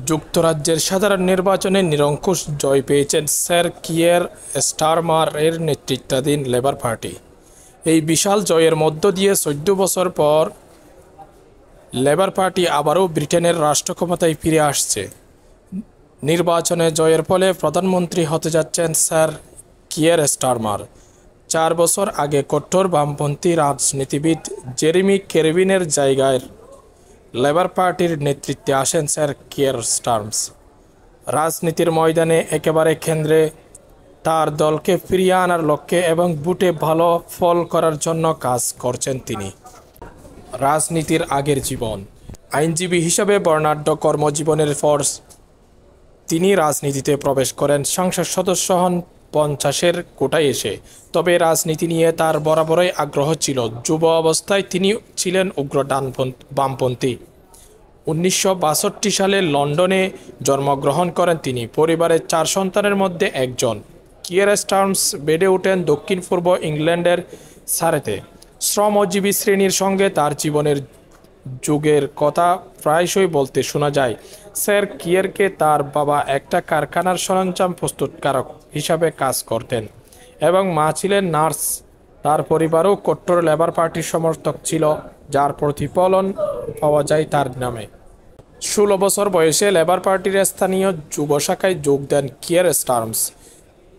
যুক্তরাজ্যের সাধারণ নির্বাচনে নিরঙ্কুশ জয় পেয়েছেন স্যার কিয়ের স্টারমারের নেতৃত্বাধীন লেবার পার্টি। এই বিশাল জয়ের মধ্য দিয়ে 14 বছর পর লেবার পার্টি আবারও ব্রিটেনের রাষ্ট্রক্ষমতায় ফিরে আসছে। নির্বাচনে জয়ের ফলে প্রধানমন্ত্রী হতে যাচ্ছেন স্যার কিয়ের স্টারমার। 4 বছর আগে কট্টর বামপন্থী রাজনীতিবিদ জেরেমি করবিনের জায়গায় লেবার পার্টির নেতৃত্বে আসেন স্যার কিয়ের স্টারমার। রাজনীতির ময়দানে একেবারে কেন্দ্রে তার দলকে ফিরিয়ে আনার লক্ষ্যে এবং ভোটে ভালো ফল করার জন্য কাজ করছেন তিনি। রাজনীতির আগের জীবন। আইনজীবী হিসাবে বর্ণাঢ্য কর্মজীবনের পর তিনি রাজনীতিতে প্রবেশ করেন। সংসদ সদস্য হন 50-এর কোটায় এসে। তবে রাজনীতি নিয়ে তার বরাবরই আগ্রহ ছিল। যুব অবস্থায় তিনি ছিলেন উগ্র বামপন্থী। 1962 সালে লন্ডনে জন্মগ্রহণ করেন তিনি। পরিবারের 4 সন্তানের মধ্যে একজন। কিয়ের স্টারমার বেড়ে ওঠেন দক্ষিণ পূর্ব ইংল্যান্ডের সারেতে। শ্রমজীবী শ্রেণীর সঙ্গে তার জীবনের যুগের কথা প্রায়শই বলতে শোনা যায়। স্যার কিয়েরকে তার বাবা একটা কারখানার সরঞ্জাম প্রস্তুতকারক হিসাবে কাজ করতেন এবং মা ছিলেন নার্স। তার পরিবারও কট্টর লেবার পার্টির সমর্থক ছিল, যার প্রতিফলন পাওয়া যায় তার নামে। 16 বছর বয়সে লেবার পার্টির স্থানীয় যুব শাখায় যোগ দেন কিয়ের স্টারমার।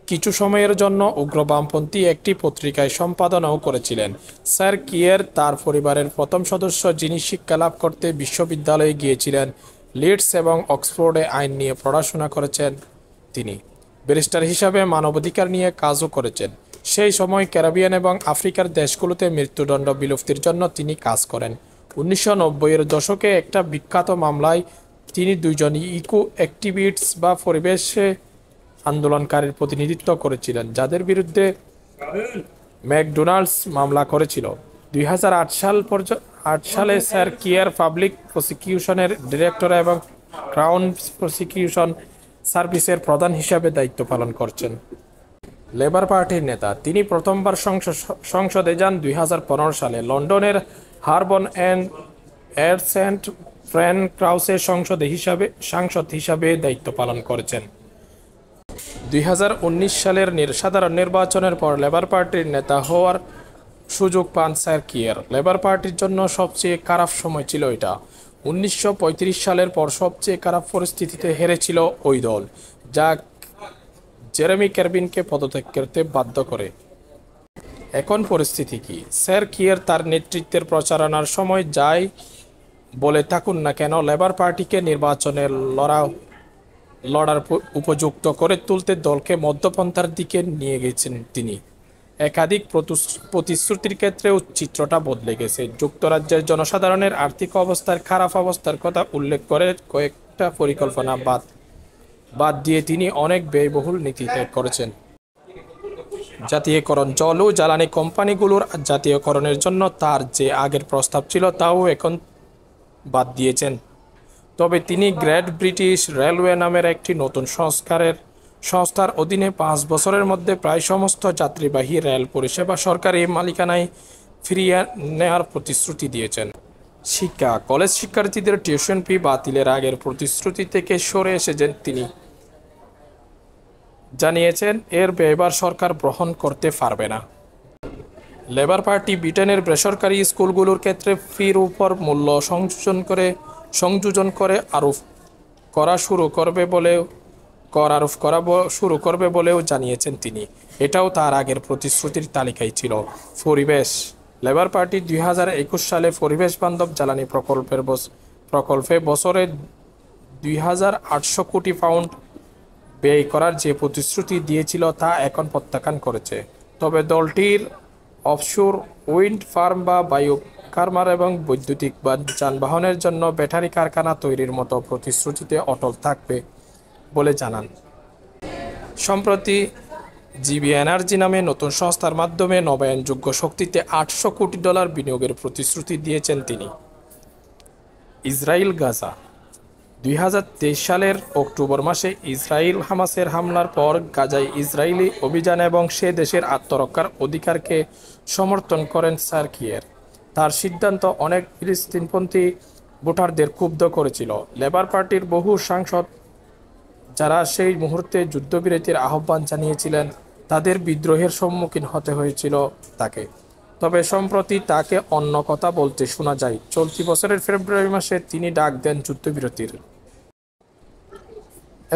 কিছু সময়ের জন্য উগ্র বামপন্থী একটি পত্রিকায় সম্পাদনাও করেছিলেন। স্যার কিয়ের তার পরিবারের প্রথম সদস্য, যিনি শিক্ষালাভ করতে বিশ্ববিদ্যালয়ে গিয়েছিলেন। লিডস এবং অক্সফোর্ডে আইন নিয়ে পড়াশোনা করেছেন তিনি। ব্যারিস্টার হিসাবে মানবাধিকার নিয়ে কাজও করেছেন। সেই সময় ক্যারিবিয়ান এবং আফ্রিকার দেশগুলোতে মৃত্যুদণ্ড বিলুপ্তির জন্য তিনি কাজ করেন। 1990-এর দশকে একটা বিখ্যাত মামলায় তিনি 2জন ইকো অ্যাক্টিভিস্ট বা পরিবেশে আন্দোলনকারীর প্রতিনিধিত্ব করেছিলেন, যাদের বিরুদ্ধে ম্যাকডোনাল্ডস মামলা করেছিল। 2008 সালে স্যার কিয়ের পাবলিক প্রসিকিউশনের ডিরেক্টর এবং ক্রাউন প্রসিকিউশন সার্ভিসের প্রধান হিসাবে দায়িত্ব পালন করছেন। লেবার পার্টির নেতা। তিনি প্রথমবার সংসদে যান 2015 সালে। লন্ডনের হারবন এর সেন্ট ফ্রেন ক্রাউসের সাংসদ হিসাবে দায়িত্ব পালন করেছেন। 2019 সালের সাধারণ নির্বাচনের পর লেবার পার্টির নেতা হওয়ার সুযোগ পান স্যার কিয়ের। লেবার পার্টির জন্য সবচেয়ে খারাপ সময় ছিল এটা। 1935 সালের পর সবচেয়ে খারাপ পরিস্থিতিতে হেরেছিল ওই দল, যা জেরেমি করবিনকে পদত্যাগ করতে বাধ্য করে। এখন পরিস্থিতি কি? স্যার কিয়ের তার নেতৃত্বের প্রচারণার সময় যাই বলে থাকুন না কেন, লেবার পার্টিকে নির্বাচনে লড়ার উপযুক্ত করে তুলতে দলকে মধ্যপন্থার দিকে নিয়ে গেছেন তিনি। একাধিক প্রতিশ্রুতির ক্ষেত্রেও চিত্রটা বদলে গেছে। যুক্তরাজ্যের জনসাধারণের আর্থিক অবস্থার খারাপ অবস্থার কথা উল্লেখ করে কয়েকটা পরিকল্পনা বাদ দিয়ে তিনি অনেক ব্যয়বহুল নীতি ত্যাগ করেছেন। জাতীয়করণ। জল ও জ্বালানি কোম্পানিগুলোর জাতীয়করণের জন্য তার যে আগের প্রস্তাব ছিল তাও এখন বাদ দিয়েছেন। তবে তিনি গ্রেট ব্রিটিশ রেলওয়ে নামের একটি নতুন সংস্থার অধীনে 5 বছরের মধ্যে প্রায় সমস্ত যাত্রীবাহী রেল পরিষেবা সরকারি মালিকানায় ফিরিয়ে নেওয়ার প্রতিশ্রুতি দিয়েছেন। শিক্ষা। কলেজ শিক্ষার্থীদের টিউশন ফি বাতিলের আগের প্রতিশ্রুতি থেকে সরে এসেছেন তিনি। জানিয়েছেন এর ব্যয়ভার সরকার বহন করতে পারবে না। লেবার পার্টি ব্রিটেনের বেসরকারি স্কুলগুলোর ক্ষেত্রে ফির উপর মূল্য সংযোজন করে আরোপ করা শুরু করবে বলেও জানিয়েছেন তিনি। এটাও তার আগের প্রতিশ্রুতির তালিকায় ছিল। পরিবেশ। লেবার পার্টি 2021 সালে পরিবেশ বান্ধব জ্বালানি প্রকল্পে বছরে 2800 কোটি পাউন্ড ব্যয় করার যে প্রতিশ্রুতি দিয়েছিল তা এখন প্রত্যাখ্যান করেছে। তবে দলটির অফশোর উইন্ড ফার্ম বা বায়োকারমার এবং বৈদ্যুতিক যানবাহনের জন্য ব্যাটারি কারখানা তৈরির মতো প্রতিশ্রুতিতে অটল থাকবে বলে জানান। সম্প্রতি জিবি এনার্জি নামে নতুন সংস্থার মাধ্যমে নবায়নযোগ্য শক্তিতে $800 কোটি বিনিয়োগের প্রতিশ্রুতি দিয়েছেন তিনি। ইসরায়েল গাজা। 2023 সালের অক্টোবর মাসে ইসরায়েল হামাসের হামলার পর গাজায় ইসরায়েলি অভিযান এবং সে দেশের আত্মরক্ষার অধিকারকে সমর্থন করেন স্যার কিয়ের। তার সিদ্ধান্ত অনেক ফিলিস্তিনপন্থী ভোটারদের ক্ষুব্ধ করেছিল। লেবার পার্টির বহু সাংসদ যারা সেই মুহূর্তে যুদ্ধবিরতির আহ্বান জানিয়েছিলেন তাদের বিদ্রোহের সম্মুখীন হতে হয়েছিল তাকে। তবে সম্প্রতি তাকে অন্য কথা বলতে শোনা যায়। চলতি বছরের ফেব্রুয়ারি মাসে তিনি ডাক দেন যুদ্ধবিরতির,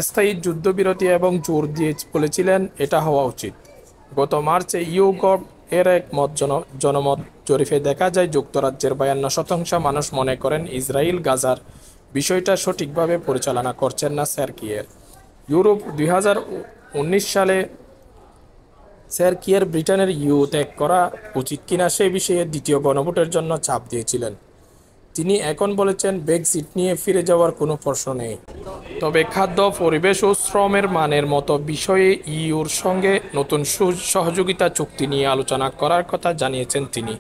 স্থায়ী যুদ্ধবিরতি এবং জোর দিয়ে বলেছিলেন এটা হওয়া উচিত। গত মার্চে ইউগভ এর এক জনমত জরিপে দেখা যায় যুক্তরাজ্যের 52% মানুষ মনে করেন ইসরায়েল গাজার বিষয়টা সঠিকভাবে পরিচালনা করছেন না স্যার কিয়ের। ইউরোপ 2019 সালে স্যার কিয়ের ব্রিটেনের ইউ ত্যাগ করা উচিত কিনা সে বিষয়ে দ্বিতীয় গণভোটের জন্য চাপ দিয়েছিলেন। তিনি এখন বলেছেন ব্রেক্সিট নিয়ে ফিরে যাওয়ার কোনো প্রশ্ন নেই। তবে খাদ্য, পরিবেশ ও শ্রমের মানের মতো বিষয়ে ইউর সঙ্গে নতুন সহযোগিতা চুক্তি নিয়ে আলোচনা করার কথা জানিয়েছেন তিনি।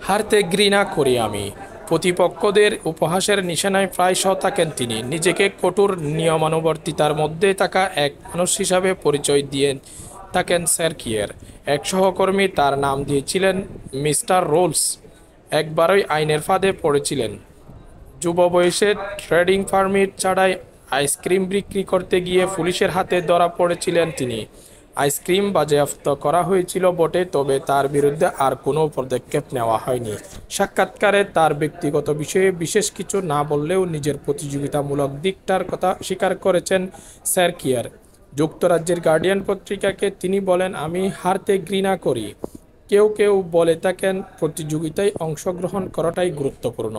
হারতে ঘৃণা করি আমি, প্রতিপক্ষদের উপহাসের নিশানায় প্রায়শ থাকেন তিনি। নিজেকে কঠোর নিয়মানুবর্তিতার মধ্যে থাকা এক মানুষ হিসাবে পরিচয় দিয়ে থাকেন স্যার কিয়ের। এক সহকর্মী তার নাম দিয়েছিলেন মিস্টার রোলস। একবারই আইনের ফাঁদে পড়েছিলেন। যুব বয়সে ট্রেডিং পারমিট ছাড়াই আইসক্রিম বিক্রি করতে গিয়ে পুলিশের হাতে ধরা পড়েছিলেন তিনি। আইসক্রিম বাজেয়াপ্ত করা হয়েছিল বটে, তবে তার বিরুদ্ধে আর কোনো পদক্ষেপ নেওয়া হয়নি। সাক্ষাৎকারে তার ব্যক্তিগত বিষয়ে বিশেষ কিছু না বললেও নিজের প্রতিযোগিতামূলক দিকটার কথা স্বীকার করেছেন স্যার কিয়ার। যুক্তরাজ্যের গার্ডিয়ান পত্রিকাকে তিনি বলেন, আমি হারতে ঘৃণা করি। কেউ কেউ বলে থাকেন প্রতিযোগিতায় অংশগ্রহণ করাটাই গুরুত্বপূর্ণ।